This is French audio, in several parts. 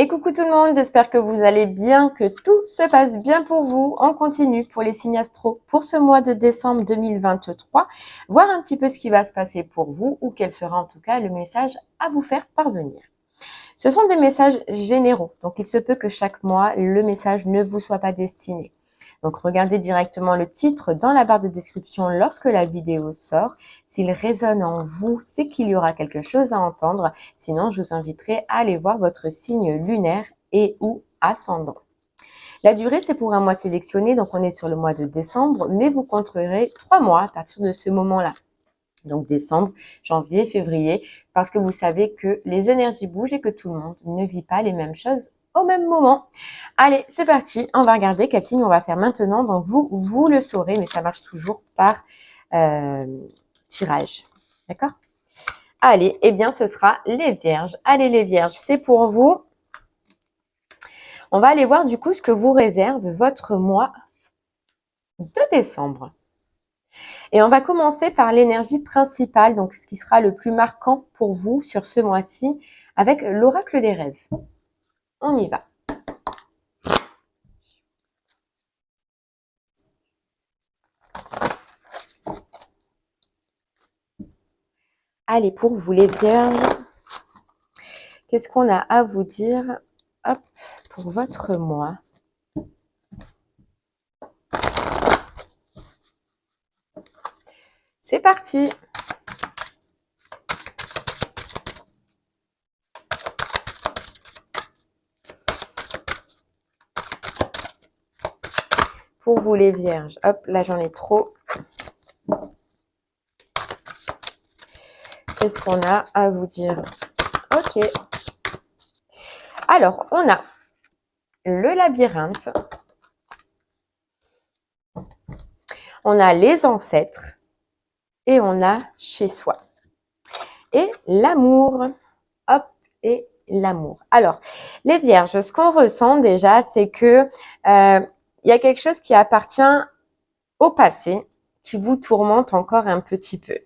Et coucou tout le monde, j'espère que vous allez bien, que tout se passe bien pour vous. On continue pour les signes astro pour ce mois de décembre 2023, voir un petit peu ce qui va se passer pour vous ou quel sera en tout cas le message à vous faire parvenir. Ce sont des messages généraux, donc il se peut que chaque mois, le message ne vous soit pas destiné. Donc regardez directement le titre dans la barre de description lorsque la vidéo sort. S'il résonne en vous, c'est qu'il y aura quelque chose à entendre. Sinon, je vous inviterai à aller voir votre signe lunaire et ou ascendant. La durée, c'est pour un mois sélectionné, donc on est sur le mois de décembre, mais vous compterez 3 mois à partir de ce moment-là. Donc décembre, janvier, février, parce que vous savez que les énergies bougent et que tout le monde ne vit pas les mêmes choses au même moment. Allez, c'est parti, on va regarder quel signe on va faire maintenant. Donc vous le saurez, mais ça marche toujours par tirage. D'accord? Allez, eh bien ce sera les vierges. Allez les vierges, c'est pour vous. On va aller voir du coup ce que vous réserve votre mois de décembre. Et on va commencer par l'énergie principale, donc ce qui sera le plus marquant pour vous sur ce mois-ci, avec l'oracle des rêves. On y va. Allez, pour vous les vierges, qu'est-ce qu'on a à vous dire hop, pour votre mois? C'est parti! Pour vous les vierges, hop, là j'en ai trop. Qu'est-ce qu'on a à vous dire? Ok. Alors, on a le labyrinthe. On a les ancêtres. Et on a chez soi. Et l'amour. Hop, et l'amour. Alors, les vierges, ce qu'on ressent déjà, c'est que il y a quelque chose qui appartient au passé, qui vous tourmente encore un petit peu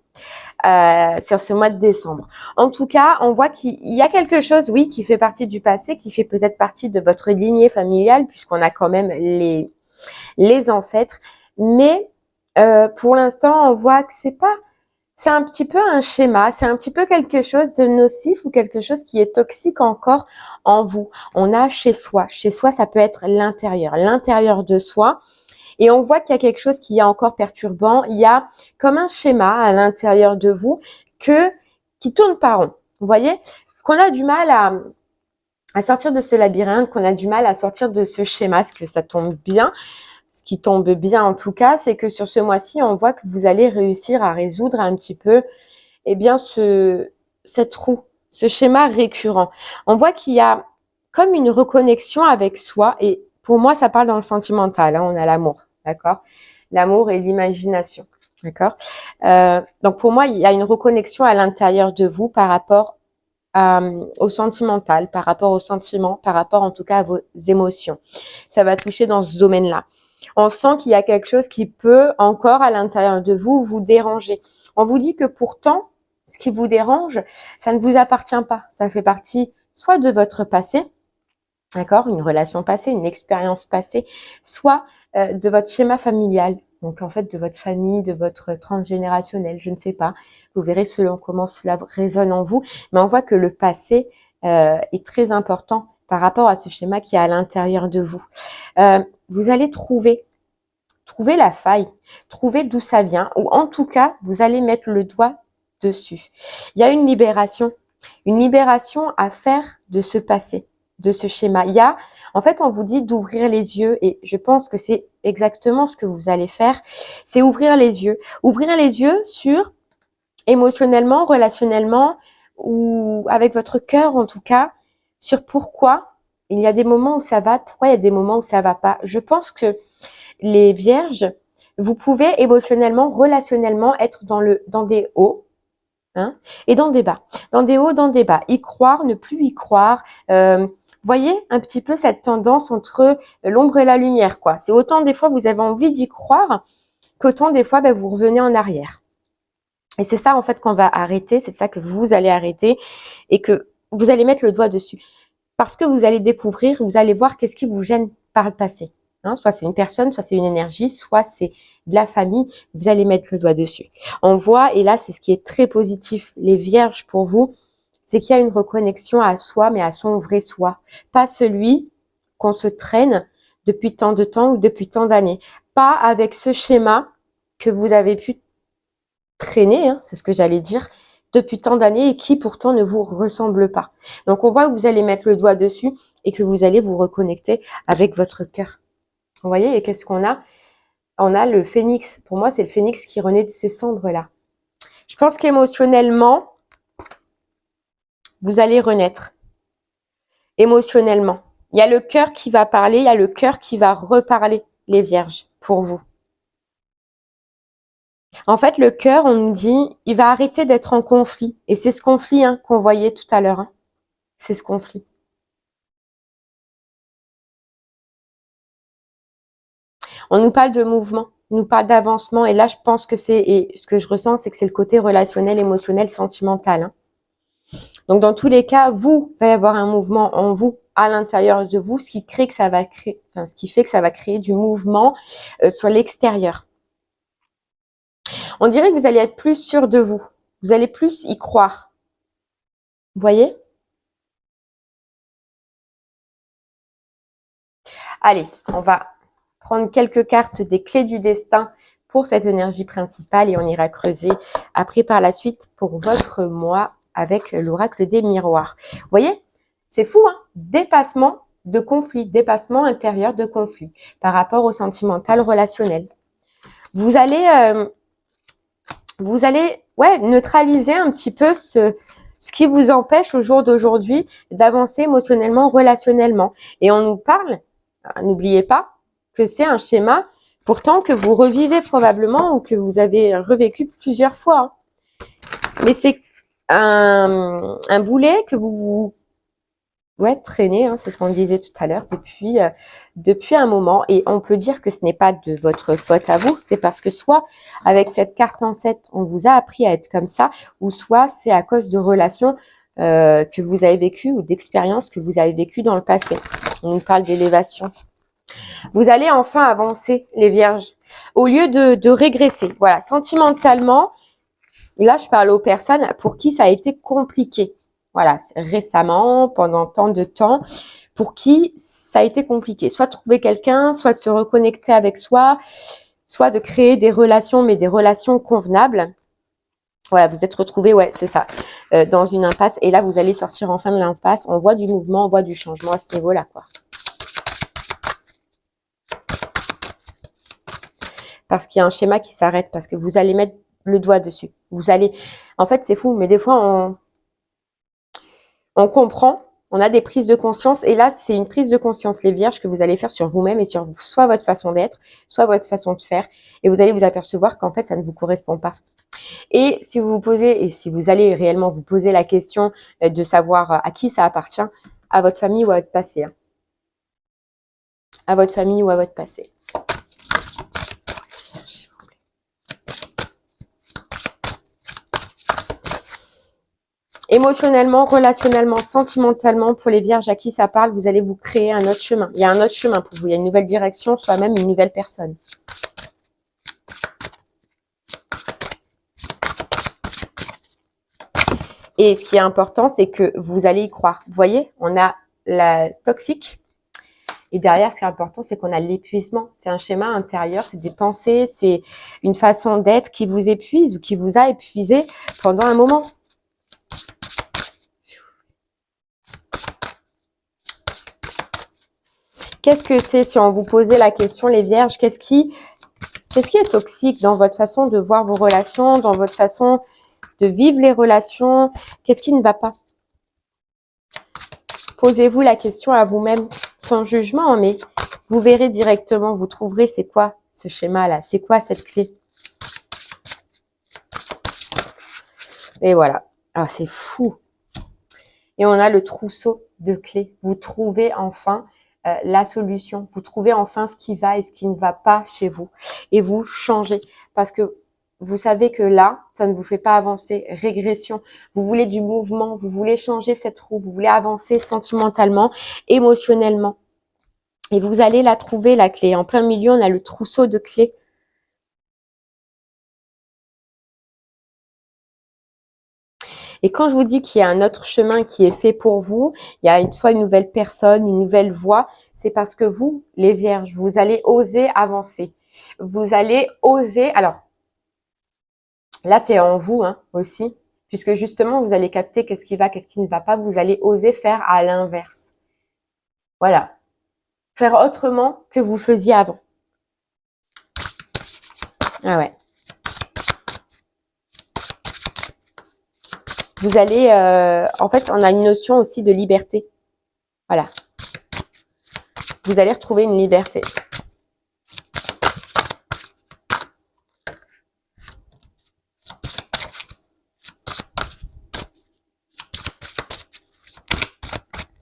sur ce mois de décembre. En tout cas, on voit qu'il y a quelque chose, oui, qui fait partie du passé, qui fait peut-être partie de votre lignée familiale, puisqu'on a quand même les ancêtres. Mais pour l'instant, on voit que c'est un petit peu un schéma, c'est un petit peu quelque chose de nocif ou quelque chose qui est toxique encore en vous. On a chez soi. Chez soi, ça peut être l'intérieur de soi. Et on voit qu'il y a quelque chose qui est encore perturbant. Il y a comme un schéma à l'intérieur de vous qui tourne pas rond. Vous voyez? Qu'on a du mal à sortir de ce labyrinthe, qu'on a du mal à sortir de ce schéma, parce que ça tombe bien. Ce qui tombe bien en tout cas, c'est que sur ce mois-ci, on voit que vous allez réussir à résoudre un petit peu, eh bien, cette roue, ce schéma récurrent. On voit qu'il y a comme une reconnexion avec soi, et pour moi, ça parle dans le sentimental, hein, on a l'amour, d'accord? L'amour et l'imagination, d'accord? Donc pour moi, il y a une reconnexion à l'intérieur de vous par rapport au sentimental, par rapport aux sentiments, par rapport en tout cas à vos émotions. Ça va toucher dans ce domaine-là. On sent qu'il y a quelque chose qui peut encore à l'intérieur de vous vous déranger. On vous dit que pourtant, ce qui vous dérange, ça ne vous appartient pas. Ça fait partie soit de votre passé, d'accord, une relation passée, une expérience passée, soit de votre schéma familial. Donc en fait de votre famille, de votre transgénérationnel, je ne sais pas. Vous verrez selon comment cela résonne en vous. Mais on voit que le passé est très important par rapport à ce schéma qui est à l'intérieur de vous. Vous allez trouver la faille, trouver d'où ça vient, ou en tout cas, vous allez mettre le doigt dessus. Il y a une libération à faire de ce passé, de ce schéma. En fait, on vous dit d'ouvrir les yeux, et je pense que c'est exactement ce que vous allez faire, c'est ouvrir les yeux sur émotionnellement, relationnellement, ou avec votre cœur en tout cas, sur pourquoi il y a des moments où ça va, pourquoi il y a des moments où ça va pas. Je pense que les vierges, vous pouvez émotionnellement, relationnellement être dans des hauts, hein, et dans des bas. Dans des hauts, dans des bas. Y croire, ne plus y croire. Voyez un petit peu cette tendance entre l'ombre et la lumière, quoi. C'est autant des fois vous avez envie d'y croire, qu'autant des fois vous revenez en arrière. Et c'est ça en fait qu'on va arrêter, c'est ça que vous allez arrêter et que vous allez mettre le doigt dessus. Parce que vous allez découvrir, vous allez voir qu'est-ce qui vous gêne par le passé. Hein, soit c'est une personne, soit c'est une énergie, soit c'est de la famille. Vous allez mettre le doigt dessus. On voit, et là c'est ce qui est très positif, les vierges pour vous, c'est qu'il y a une reconnexion à soi, mais à son vrai soi. Pas celui qu'on se traîne depuis tant de temps ou depuis tant d'années. Pas avec ce schéma que vous avez pu traîner, hein, c'est ce que j'allais dire, depuis tant d'années et qui pourtant ne vous ressemble pas. Donc on voit que vous allez mettre le doigt dessus et que vous allez vous reconnecter avec votre cœur. Vous voyez, et qu'est-ce qu'on a? On a le phénix. Pour moi, c'est le phénix qui renaît de ces cendres-là. Je pense qu'émotionnellement, vous allez renaître. Émotionnellement. Il y a le cœur qui va parler, il y a le cœur qui va reparler, les vierges, pour vous. En fait, le cœur, on nous dit, il va arrêter d'être en conflit. Et c'est ce conflit qu'on voyait tout à l'heure. C'est ce conflit. On nous parle de mouvement, on nous parle d'avancement. Et là, je pense que et ce que je ressens, c'est que c'est le côté relationnel, émotionnel, sentimental. Donc, dans tous les cas, vous, il va y avoir un mouvement en vous, à l'intérieur de vous, ce qui crée que ça va créer, ce qui fait que ça va créer du mouvement sur l'extérieur. On dirait que vous allez être plus sûr de vous. Vous allez plus y croire. Vous voyez? Allez, on va prendre quelques cartes des clés du destin pour cette énergie principale et on ira creuser après par la suite pour votre mois avec l'oracle des miroirs. Vous voyez? C'est fou, hein? Dépassement de conflit, dépassement intérieur de conflit par rapport au sentimental relationnel. Vous allez neutraliser un petit peu ce qui vous empêche au jour d'aujourd'hui d'avancer émotionnellement, relationnellement. Et on nous parle, n'oubliez pas, que c'est un schéma pourtant que vous revivez probablement ou que vous avez revécu plusieurs fois. Mais c'est un boulet que vous traînez, c'est ce qu'on disait tout à l'heure, depuis un moment. Et on peut dire que ce n'est pas de votre faute à vous, c'est parce que soit avec cette carte en 7, on vous a appris à être comme ça, ou soit c'est à cause de relations que vous avez vécues ou d'expériences que vous avez vécues dans le passé. On nous parle d'élévation. Vous allez enfin avancer, les vierges, au lieu de régresser. Voilà, sentimentalement, là je parle aux personnes pour qui ça a été compliqué. Voilà, récemment, pendant tant de temps, pour qui ça a été compliqué. Soit de trouver quelqu'un, soit de se reconnecter avec soi, soit de créer des relations, mais des relations convenables. Voilà, vous êtes retrouvés, c'est ça, dans une impasse. Et là, vous allez sortir enfin de l'impasse. On voit du mouvement, on voit du changement à ce niveau-là, quoi. Parce qu'il y a un schéma qui s'arrête, parce que vous allez mettre le doigt dessus. Vous allez, en fait, c'est fou, mais des fois, on comprend, on a des prises de conscience, et là, c'est une prise de conscience, les vierges, que vous allez faire sur vous-même et sur vous, soit votre façon d'être, soit votre façon de faire, et vous allez vous apercevoir qu'en fait, ça ne vous correspond pas. Et si vous vous posez, et si vous allez réellement vous poser la question de savoir à qui ça appartient, à votre famille ou à votre passé. À votre famille ou à votre passé. Émotionnellement, relationnellement, sentimentalement, pour les vierges à qui ça parle, vous allez vous créer un autre chemin. Il y a un autre chemin pour vous, il y a une nouvelle direction, soit même une nouvelle personne. Et ce qui est important, c'est que vous allez y croire. Vous voyez, on a la toxique. Et derrière, ce qui est important, c'est qu'on a l'épuisement. C'est un schéma intérieur, c'est des pensées, c'est une façon d'être qui vous épuise ou qui vous a épuisé pendant un moment. Qu'est-ce que c'est, si on vous posait la question, les vierges, qu'est-ce qui est toxique dans votre façon de voir vos relations, dans votre façon de vivre les relations? Qu'est-ce qui ne va pas? Posez-vous la question à vous-même, sans jugement, mais vous verrez directement, vous trouverez c'est quoi ce schéma-là, c'est quoi cette clé. Et voilà. Ah, c'est fou. Et on a le trousseau de clés. Vous trouvez enfin la solution. Vous trouvez enfin ce qui va et ce qui ne va pas chez vous. Et vous changez. Parce que vous savez que là, ça ne vous fait pas avancer, régression. Vous voulez du mouvement, vous voulez changer cette roue, vous voulez avancer sentimentalement, émotionnellement. Et vous allez la trouver, la clé. En plein milieu, on a le trousseau de clés. Et quand je vous dis qu'il y a un autre chemin qui est fait pour vous, il y a soit une nouvelle personne, une nouvelle voie, c'est parce que vous, les vierges, vous allez oser avancer. Vous allez oser, alors là c'est en vous aussi, puisque justement vous allez capter qu'est-ce qui va, qu'est-ce qui ne va pas, vous allez oser faire à l'inverse. Voilà. Faire autrement que vous faisiez avant. Ah ouais. Vous allez, en fait, on a une notion aussi de liberté. Voilà. Vous allez retrouver une liberté.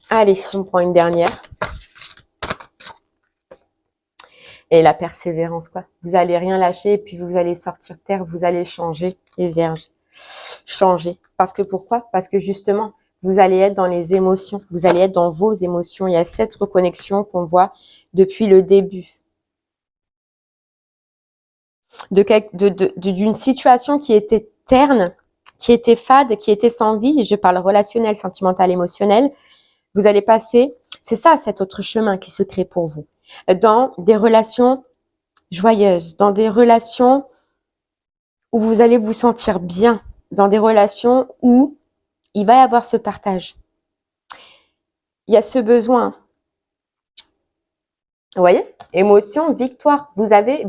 Allez, on prend une dernière. Et la persévérance, quoi. Vous allez rien lâcher et puis vous allez sortir terre, vous allez changer, les vierges. Changer. Parce que pourquoi? Parce que justement, vous allez être dans les émotions. Vous allez être dans vos émotions. Il y a cette reconnexion qu'on voit depuis le début. D'une situation qui était terne, qui était fade, qui était sans vie. Je parle relationnel, sentimental, émotionnel. Vous allez passer, c'est ça cet autre chemin qui se crée pour vous. Dans des relations joyeuses, dans des relations où vous allez vous sentir bien, dans des relations où il va y avoir ce partage. Il y a ce besoin. Vous voyez? Émotion, victoire. Vous allez,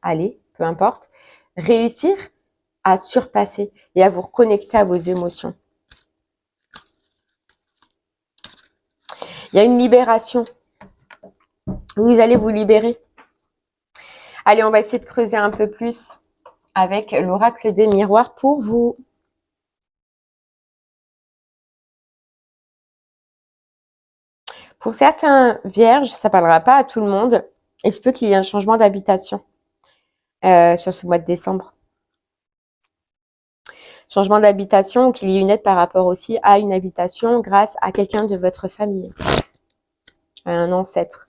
allez, peu importe, réussir à surpasser et à vous reconnecter à vos émotions. Il y a une libération. Vous allez vous libérer. Allez, on va essayer de creuser un peu plus avec l'oracle des miroirs pour vous. Pour certains vierges, ça ne parlera pas à tout le monde. Il se peut qu'il y ait un changement d'habitation sur ce mois de décembre. Changement d'habitation ou qu'il y ait une aide par rapport aussi à une habitation grâce à quelqu'un de votre famille, à un ancêtre.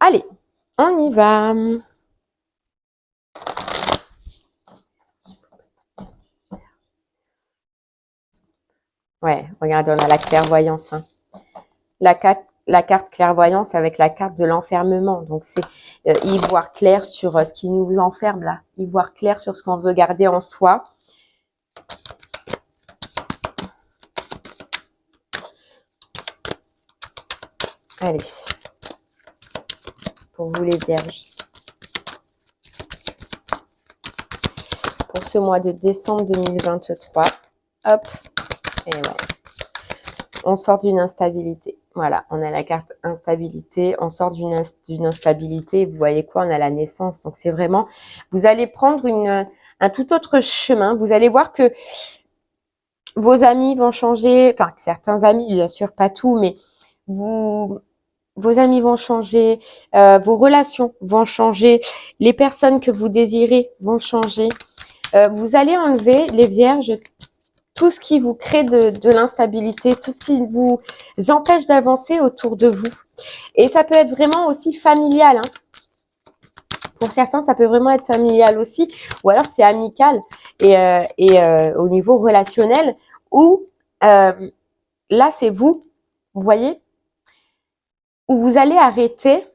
Allez, on y va. Ouais, regardez, on a la clairvoyance. La carte clairvoyance avec la carte de l'enfermement. Donc, c'est y voir clair sur ce qui nous enferme là. Y voir clair sur ce qu'on veut garder en soi. Allez. Pour vous les vierges. Pour ce mois de décembre 2023. Hop. Et ouais. On sort d'une instabilité. Voilà, on a la carte instabilité. On sort d'une instabilité. Vous voyez quoi? On a la naissance. Donc, c'est vraiment... Vous allez prendre un tout autre chemin. Vous allez voir que vos amis vont changer. Enfin, certains amis, bien sûr, pas tout, mais vos amis vont changer. Vos relations vont changer. Les personnes que vous désirez vont changer. Vous allez enlever, les vierges, tout ce qui vous crée de l'instabilité, tout ce qui vous empêche d'avancer autour de vous. Et ça peut être vraiment aussi familial. Pour certains, ça peut vraiment être familial aussi. Ou alors, c'est amical et au niveau relationnel. Ou là, c'est vous voyez, où vous allez arrêter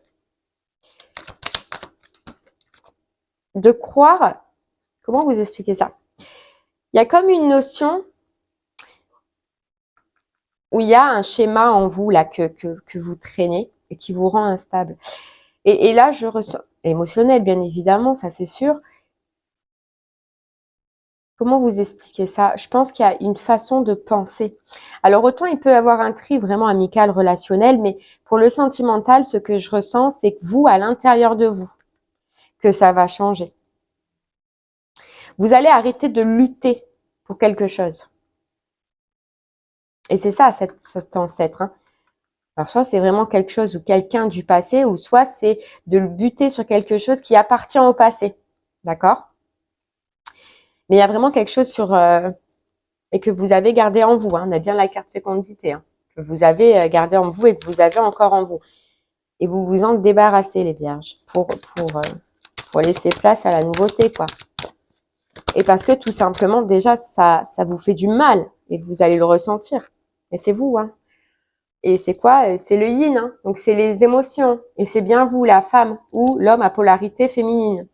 de croire... Comment vous expliquer ça? Il y a comme une notion où il y a un schéma en vous là que vous traînez et qui vous rend instable. Et là, je ressens, émotionnel bien évidemment, ça c'est sûr. Comment vous expliquer ça? Je pense qu'il y a une façon de penser. Alors autant il peut y avoir un tri vraiment amical, relationnel, mais pour le sentimental, ce que je ressens, c'est que vous, à l'intérieur de vous, que ça va changer. Vous allez arrêter de lutter pour quelque chose. Et c'est ça, cet ancêtre. Alors, soit c'est vraiment quelque chose ou quelqu'un du passé, ou soit c'est de le buter sur quelque chose qui appartient au passé. D'accord? Mais il y a vraiment quelque chose sur et que vous avez gardé en vous. Hein. On a bien la carte fécondité, hein, que vous avez gardé en vous et que vous avez encore en vous. Et vous vous en débarrassez, les vierges, pour laisser place à la nouveauté, quoi. Et parce que tout simplement, déjà, ça vous fait du mal et vous allez le ressentir. Et c'est vous, hein. Et c'est quoi? C'est le yin, hein. Donc c'est les émotions. Et c'est bien vous, la femme, ou l'homme à polarité féminine.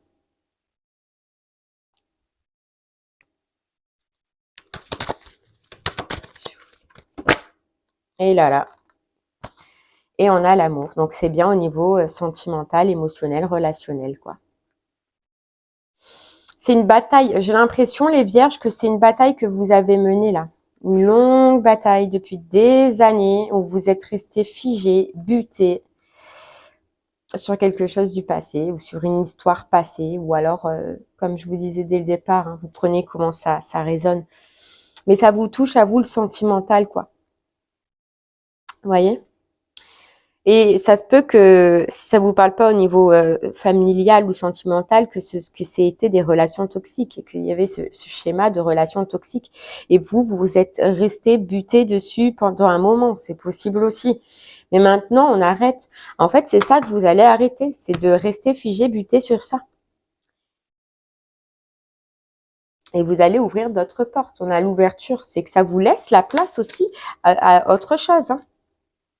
Et là. Et on a l'amour. Donc c'est bien au niveau sentimental, émotionnel, relationnel, quoi. C'est une bataille. J'ai l'impression, les vierges, que c'est une bataille que vous avez menée là. Une longue bataille depuis des années où vous êtes resté figé, buté sur quelque chose du passé ou sur une histoire passée, ou alors, comme je vous disais dès le départ, hein, vous prenez comment ça résonne. Mais ça vous touche à vous le sentimental, quoi. Vous voyez? Et ça se peut que si ça vous parle pas au niveau familial ou sentimental, que c'est été des relations toxiques et qu'il y avait ce schéma de relations toxiques. Et vous êtes resté buté dessus pendant un moment. C'est possible aussi. Mais maintenant, on arrête. En fait, c'est ça que vous allez arrêter. C'est de rester figé, buté sur ça. Et vous allez ouvrir d'autres portes. On a l'ouverture. C'est que ça vous laisse la place aussi à autre chose. Hein.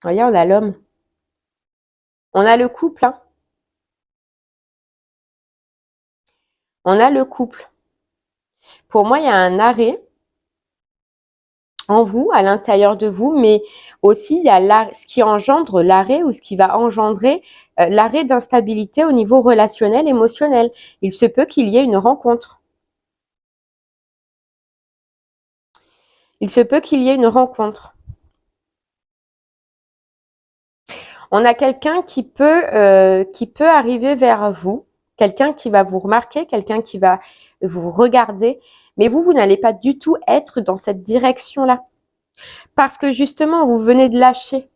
Voyez, on a l'homme. On a le couple. Hein. On a le couple. Pour moi, il y a un arrêt en vous, à l'intérieur de vous, mais aussi il y a ce qui engendre l'arrêt ou ce qui va engendrer l'arrêt d'instabilité au niveau relationnel, émotionnel. Il se peut qu'il y ait une rencontre. Il se peut qu'il y ait une rencontre. On a quelqu'un qui peut arriver vers vous, quelqu'un qui va vous remarquer, quelqu'un qui va vous regarder, mais vous n'allez pas du tout être dans cette direction-là. Parce que justement, vous venez de lâcher.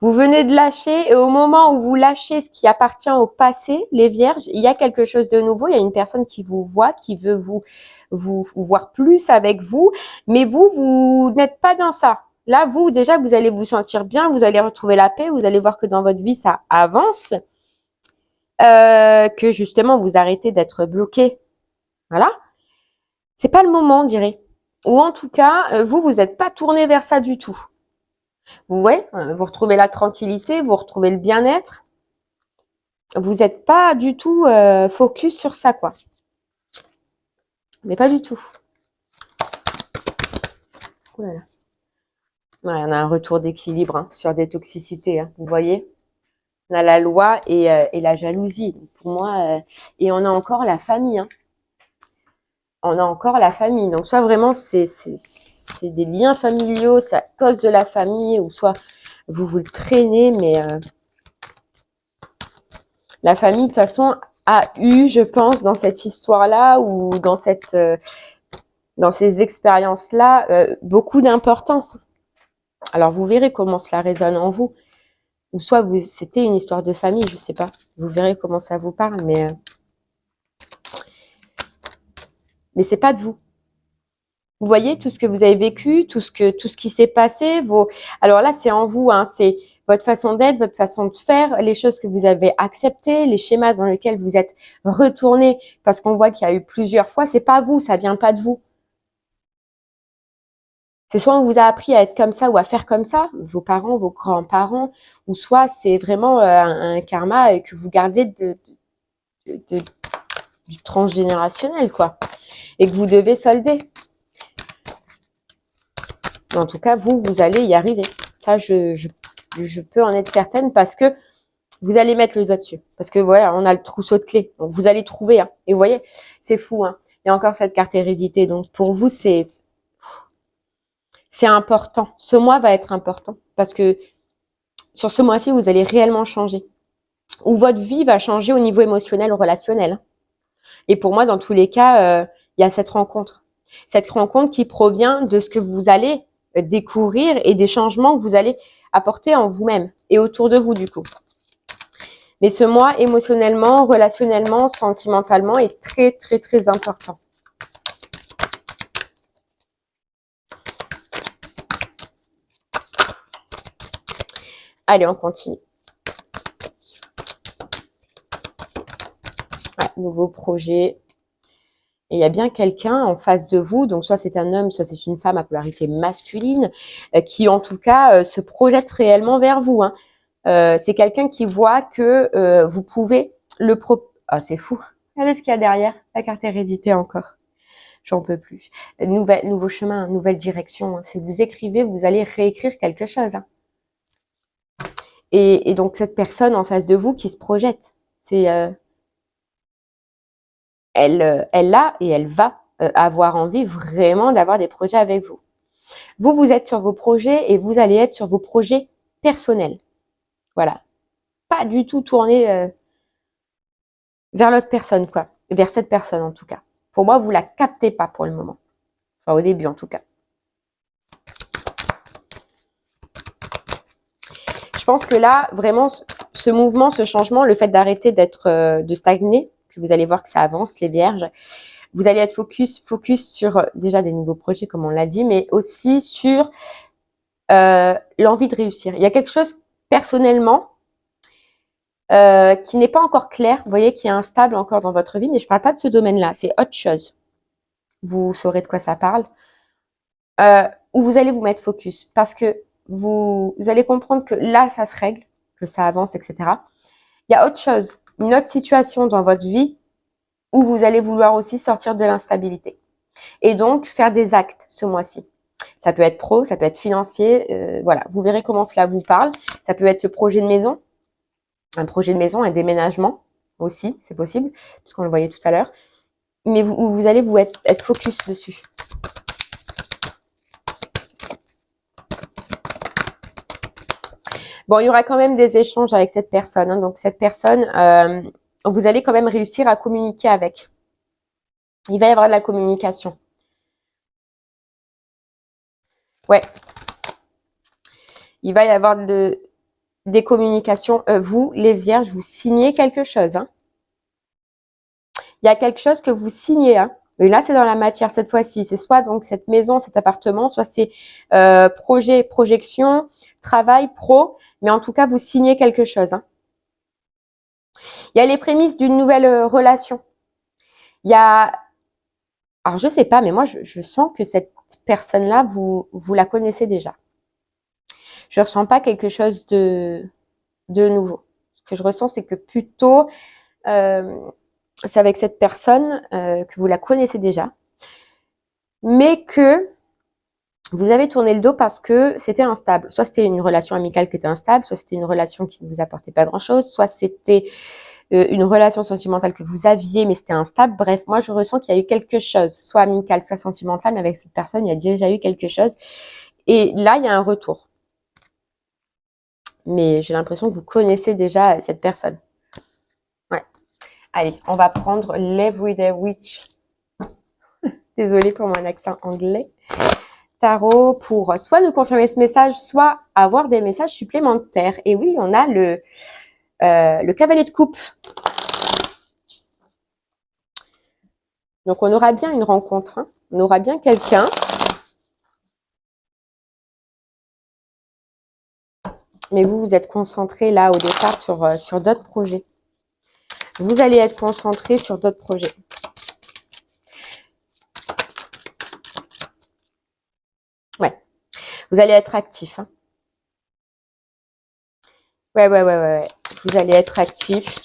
Vous venez de lâcher et au moment où vous lâchez ce qui appartient au passé, les vierges, il y a quelque chose de nouveau. Il y a une personne qui vous voit, qui veut vous voir plus avec vous, mais vous n'êtes pas dans ça. Là, vous, déjà, vous allez vous sentir bien, vous allez retrouver la paix, vous allez voir que dans votre vie, ça avance, que justement, vous arrêtez d'être bloqué. Voilà. C'est pas le moment, on dirait. Ou en tout cas, vous n'êtes pas tourné vers ça du tout. Vous voyez, vous retrouvez la tranquillité, vous retrouvez le bien-être. Vous n'êtes pas du tout focus sur ça, quoi. Mais pas du tout. Ouh là là. Ouais, on a un retour d'équilibre hein, sur des toxicités, hein, vous voyez. On a la loi et la jalousie. Donc pour moi, et on a encore la famille. Hein. On a encore la famille. Donc soit vraiment c'est des liens familiaux, c'est à cause de la famille, ou soit vous le traînez, mais la famille de toute façon a eu, je pense, dans cette histoire-là ou dans ces expériences-là, beaucoup d'importance. Alors vous verrez comment cela résonne en vous, ou soit c'était une histoire de famille, je sais pas. Vous verrez comment ça vous parle, mais c'est pas de vous. Vous voyez tout ce que vous avez vécu, tout ce qui s'est passé. Alors là, c'est en vous, hein, c'est votre façon d'être, votre façon de faire, les choses que vous avez acceptées, les schémas dans lesquels vous êtes retourné, parce qu'on voit qu'il y a eu plusieurs fois. C'est pas vous, ça vient pas de vous. C'est soit on vous a appris à être comme ça ou à faire comme ça, vos parents, vos grands-parents, ou soit c'est vraiment un karma que vous gardez du transgénérationnel, quoi, et que vous devez solder. En tout cas, vous allez y arriver. Ça, je peux en être certaine parce que vous allez mettre le doigt dessus. Parce que voilà, on a le trousseau de clés. Donc vous allez trouver. Hein. Et vous voyez, c'est fou. Hein. Il y a encore cette carte hérédité. Donc pour vous, c'est important. Ce mois va être important parce que sur ce mois-ci, vous allez réellement changer. Ou votre vie va changer au niveau émotionnel ou relationnel. Et pour moi, dans tous les cas, il y a cette rencontre. Cette rencontre qui provient de ce que vous allez découvrir et des changements que vous allez apporter en vous-même et autour de vous du coup. Mais ce mois, émotionnellement, relationnellement, sentimentalement, est très, très, très important. Allez, on continue. Ouais, nouveau projet. Et il y a bien quelqu'un en face de vous, donc soit c'est un homme, soit c'est une femme à polarité masculine, qui en tout cas se projette réellement vers vous. Hein. C'est quelqu'un qui voit que vous pouvez le Ah, c'est fou. Regardez ce qu'il y a derrière. La carte hérédité encore. J'en peux plus. Nouveau chemin, nouvelle direction. Hein. Si vous écrivez, vous allez réécrire quelque chose. Hein. Et donc cette personne en face de vous qui se projette, c'est elle a et elle va avoir envie vraiment d'avoir des projets avec vous. Vous êtes sur vos projets et vous allez être sur vos projets personnels. Voilà. Pas du tout tourné vers l'autre personne, quoi. Vers cette personne, en tout cas. Pour moi, vous la captez pas pour le moment. Enfin, au début, en tout cas. Je pense que là, vraiment, ce mouvement, ce changement, le fait d'arrêter de stagner, que vous allez voir que ça avance, les vierges, vous allez être focus sur déjà des nouveaux projets, comme on l'a dit, mais aussi sur l'envie de réussir. Il y a quelque chose, personnellement, qui n'est pas encore clair, vous voyez, qui est instable encore dans votre vie, mais je ne parle pas de ce domaine-là, c'est autre chose. Vous saurez de quoi ça parle. Où vous allez vous mettre focus, parce que vous allez comprendre que là, ça se règle, que ça avance, etc. Il y a autre chose, une autre situation dans votre vie où vous allez vouloir aussi sortir de l'instabilité. Et donc, faire des actes ce mois-ci. Ça peut être pro, ça peut être financier, voilà. Vous verrez comment cela vous parle. Ça peut être ce projet de maison, un projet de maison, un déménagement aussi, c'est possible, puisqu'on le voyait tout à l'heure. Mais vous allez être focus dessus. Bon, il y aura quand même des échanges avec cette personne. Hein. Donc, cette personne, vous allez quand même réussir à communiquer avec. Il va y avoir de la communication. Ouais. Il va y avoir des communications. Vous, les vierges, vous signez quelque chose. Hein. Il y a quelque chose que vous signez. Hein. Mais là, c'est dans la matière cette fois-ci. C'est soit donc cette maison, cet appartement, soit c'est projet, projection, travail, pro. Mais en tout cas, vous signez quelque chose. Hein. Il y a les prémices d'une nouvelle relation. Il y a... Alors, je sais pas, mais moi, je sens que cette personne-là, vous la connaissez déjà. Je ressens pas quelque chose de nouveau. Ce que je ressens, c'est que plutôt, c'est avec cette personne que vous la connaissez déjà, mais que vous avez tourné le dos parce que c'était instable. Soit c'était une relation amicale qui était instable, soit c'était une relation qui ne vous apportait pas grand-chose, soit c'était une relation sentimentale que vous aviez, mais c'était instable. Bref, moi, je ressens qu'il y a eu quelque chose, soit amical, soit sentimental, mais avec cette personne, il y a déjà eu quelque chose. Et là, il y a un retour. Mais j'ai l'impression que vous connaissez déjà cette personne. Ouais. Allez, on va prendre l'Everyday Witch. Désolée pour mon accent anglais. Tarot pour soit nous confirmer ce message, soit avoir des messages supplémentaires. Et oui, on a le cavalier de coupe. Donc, on aura bien une rencontre. Hein. On aura bien quelqu'un. Mais vous êtes concentré là au départ sur d'autres projets. Vous allez être concentré sur d'autres projets. Ouais. Vous allez être actif. Hein. Ouais. Vous allez être actif.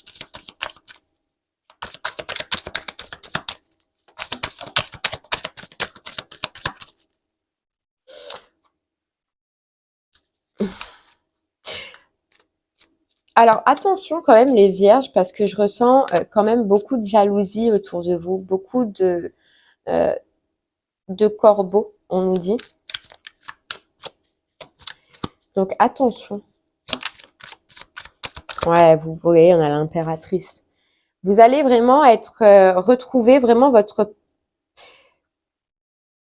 Alors, attention quand même les vierges, parce que je ressens quand même beaucoup de jalousie autour de vous, beaucoup de corbeaux, on nous dit. Donc, attention. Ouais, vous voyez, on a l'impératrice. Vous allez vraiment retrouver vraiment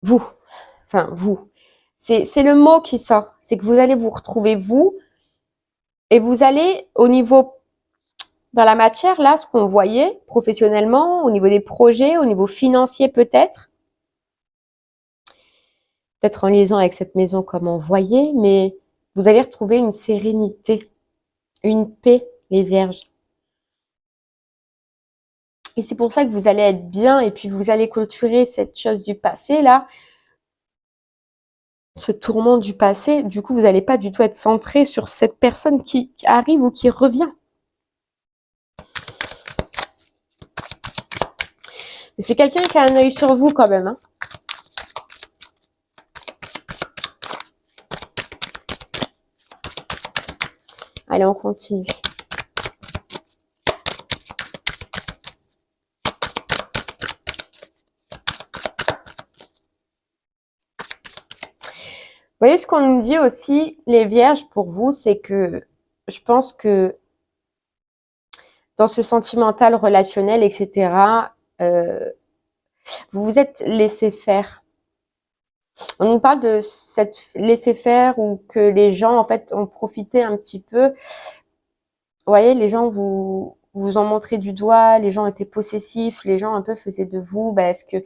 vous. Enfin, vous. C'est le mot qui sort. C'est que vous allez vous retrouver vous et vous allez au niveau dans la matière, là, ce qu'on voyait professionnellement, au niveau des projets, au niveau financier peut-être en liaison avec cette maison comme on voyait, mais vous allez retrouver une sérénité, une paix, les vierges. Et c'est pour ça que vous allez être bien et puis vous allez clôturer cette chose du passé, là, ce tourment du passé. Du coup, vous n'allez pas du tout être centré sur cette personne qui arrive ou qui revient. Mais c'est quelqu'un qui a un œil sur vous quand même, hein. Allez, on continue. Vous voyez ce qu'on nous dit aussi, les vierges, pour vous, c'est que je pense que dans ce sentimental, relationnel, etc., vous vous êtes laissé faire. On nous parle de cette laisser faire ou que les gens, en fait, ont profité un petit peu. Vous voyez, les gens vous ont montré du doigt, les gens étaient possessifs, les gens un peu faisaient de vous, est-ce que...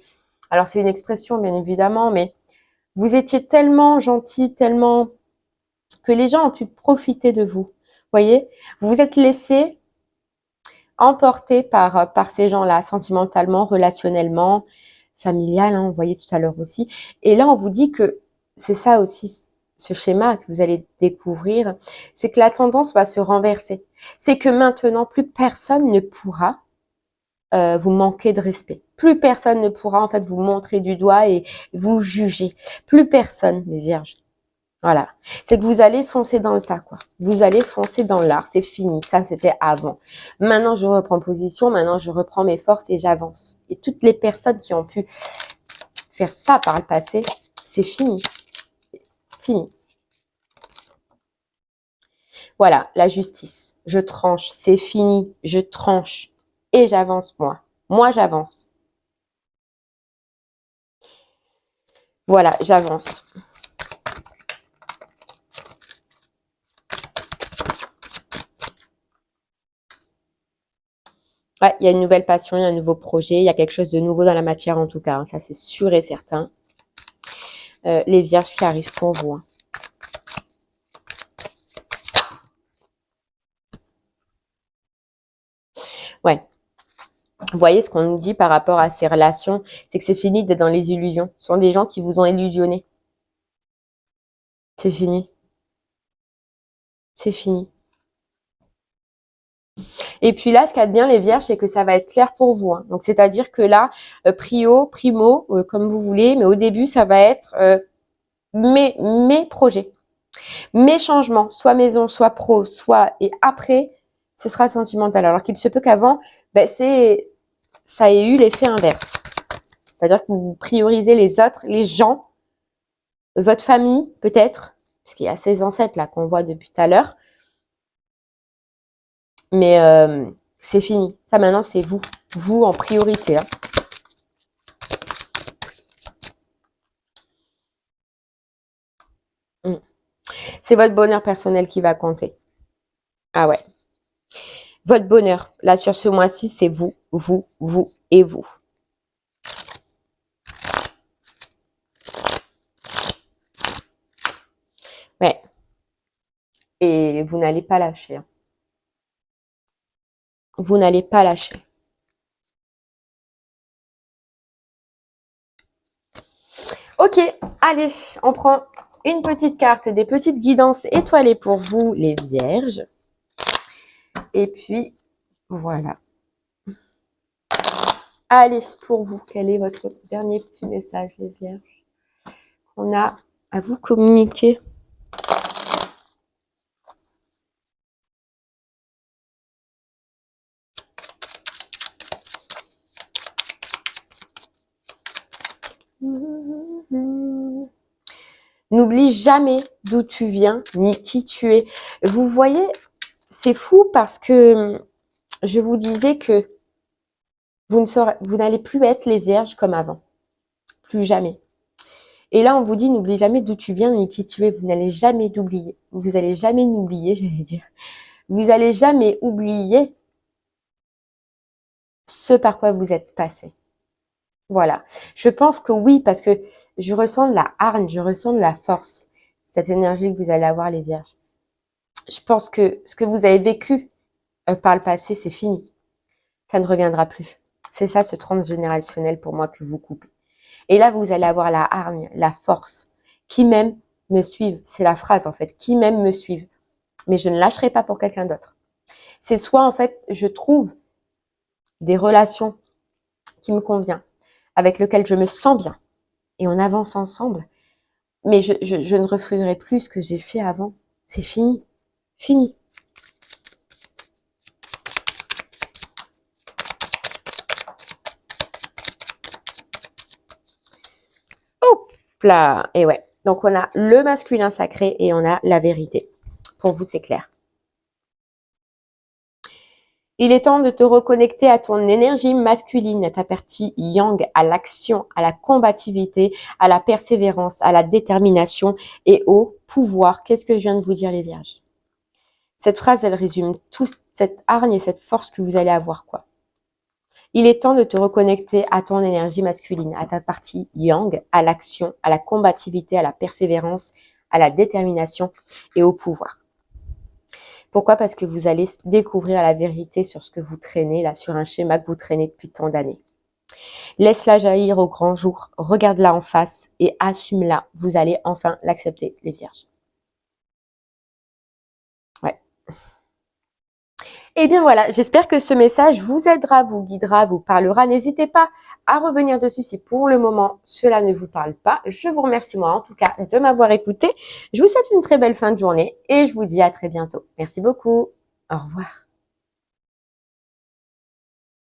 Alors, c'est une expression, bien évidemment, mais vous étiez tellement gentil, tellement... que les gens ont pu profiter de vous. Vous voyez, vous vous êtes laissé emporter par ces gens-là, sentimentalement, relationnellement, familial, hein, on voyait tout à l'heure aussi. Et là, on vous dit que c'est ça aussi, ce schéma que vous allez découvrir, c'est que la tendance va se renverser. C'est que maintenant, plus personne ne pourra vous manquer de respect. Plus personne ne pourra en fait vous montrer du doigt et vous juger. Plus personne, les vierges. Voilà. C'est que vous allez foncer dans le tas, quoi. Vous allez foncer dans l'art. C'est fini. Ça, c'était avant. Maintenant, je reprends position. Maintenant, je reprends mes forces et j'avance. Et toutes les personnes qui ont pu faire ça par le passé, c'est fini. Fini. Voilà, la justice. Je tranche. C'est fini. Je tranche. Et j'avance, moi. Moi, j'avance. Voilà, j'avance. Ouais, il y a une nouvelle passion, il y a un nouveau projet, il y a quelque chose de nouveau dans la matière en tout cas, hein, ça c'est sûr et certain. Les vierges qui arrivent pour vous. Hein. Ouais. Vous voyez ce qu'on nous dit par rapport à ces relations, c'est que c'est fini d'être dans les illusions. Ce sont des gens qui vous ont illusionné. C'est fini. C'est fini. Et puis là, ce qu'il y a de bien, les vierges, c'est que ça va être clair pour vous. Hein. Donc, c'est-à-dire que là, primo, comme vous voulez, mais au début, ça va être mes projets, mes changements, soit maison, soit pro, soit... Et après, ce sera sentimental. Alors qu'il se peut qu'avant, ça ait eu l'effet inverse. C'est-à-dire que vous priorisez les autres, les gens, votre famille, peut-être, parce qu'il y a ces ancêtres là qu'on voit depuis tout à l'heure. Mais c'est fini. Ça maintenant, c'est vous. Vous en priorité. Hein. C'est votre bonheur personnel qui va compter. Ah ouais. Votre bonheur, là, sur ce mois-ci, c'est vous, vous et vous. Ouais. Et vous n'allez pas lâcher. Hein. Vous n'allez pas lâcher. Ok, allez, on prend une petite carte, des petites guidances étoilées pour vous, les vierges. Et puis, voilà. Allez, pour vous, quel est votre dernier petit message, les vierges, qu'on a à vous communiquer? N'oublie jamais d'où tu viens ni qui tu es. Vous voyez, c'est fou parce que je vous disais que vous n'allez plus être les vierges comme avant. Plus jamais. Et là, on vous dit, n'oublie jamais d'où tu viens ni qui tu es. Vous n'allez jamais d'oublier. Vous allez jamais n'oublier, j'allais dire. Vous allez jamais oublier ce par quoi vous êtes passé. Voilà. Je pense que oui, parce que je ressens de la hargne, je ressens de la force. Cette énergie que vous allez avoir, les vierges. Je pense que ce que vous avez vécu par le passé, c'est fini. Ça ne reviendra plus. C'est ça, ce transgénérationnel pour moi que vous coupez. Et là, vous allez avoir la hargne, la force. Qui m'aime me suivent. C'est la phrase en fait. Qui m'aime me suivent. Mais je ne lâcherai pas pour quelqu'un d'autre. C'est soit en fait, je trouve des relations qui me conviennent, avec lesquelles je me sens bien. Et on avance ensemble. Mais je ne referai plus ce que j'ai fait avant. C'est fini. Fini. Hop là. Et ouais. Donc on a le masculin sacré et on a la vérité. Pour vous, c'est clair. Il est temps de te reconnecter à ton énergie masculine, à ta partie yang, à l'action, à la combativité, à la persévérance, à la détermination et au pouvoir. Qu'est-ce que je viens de vous dire, les vierges? Cette phrase, elle résume toute cette hargne et cette force que vous allez avoir, quoi. Il est temps de te reconnecter à ton énergie masculine, à ta partie yang, à l'action, à la combativité, à la persévérance, à la détermination et au pouvoir. Pourquoi? Parce que vous allez découvrir la vérité sur ce que vous traînez, là, sur un schéma que vous traînez depuis tant d'années. Laisse-la jaillir au grand jour, regarde-la en face et assume-la. Vous allez enfin l'accepter, les vierges. Ouais. Et bien voilà, j'espère que ce message vous aidera, vous guidera, vous parlera. N'hésitez pas à revenir dessus si pour le moment cela ne vous parle pas. Je vous remercie moi en tout cas de m'avoir écouté. Je vous souhaite une très belle fin de journée et je vous dis à très bientôt. Merci beaucoup. Au revoir.